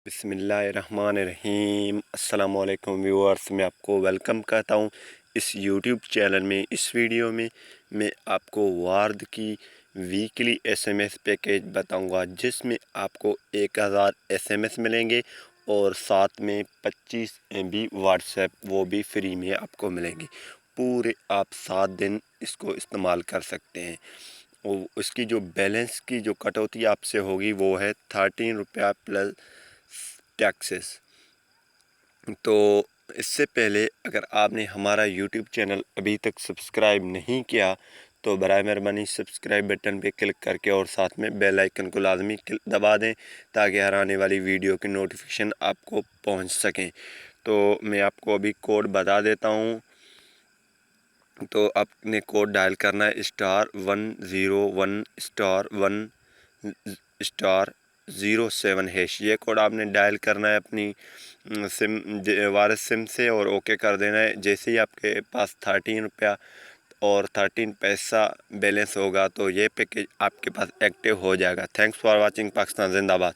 बिस्मिल्लाहिर्रहमानिर्रहीम। अस्सलाम वालेकुम व्यूअर्स, मैं आपको वेलकम कहता हूँ इस यूट्यूब चैनल में। इस वीडियो में मैं आपको वार्द की वीकली एसएमएस पैकेज बताऊंगा, जिसमें आपको 1000 एसएमएस मिलेंगे और साथ में 25 MB व्हाट्सएप वो भी फ्री में आपको मिलेंगे। पूरे आप 7 दिन इसको इस्तेमाल कर सकते हैं। उसकी जो बैलेंस की जो कटौती आपसे होगी वो है 13 रुपया प्लस टैक्सेस। तो इससे पहले अगर आपने हमारा यूट्यूब चैनल अभी तक सब्सक्राइब नहीं किया तो बराए मेहरबानी सब्सक्राइब बटन पे क्लिक करके और साथ में बेल आइकन को लाजमी दबा दें, ताकि हर आने वाली वीडियो की नोटिफिकेशन आपको पहुंच सकें। तो मैं आपको अभी कोड बता देता हूं। तो आपने कोड डायल करना है *101*1*07#। ये कोड आपने डायल करना है अपनी सिम वायरस सिम से और ओके कर देना है। जैसे ही आपके पास 13 रुपया और 13 पैसा बैलेंस होगा तो ये पैकेज आपके पास एक्टिव हो जाएगा। Thanks for watching. पाकिस्तान जिंदाबाद।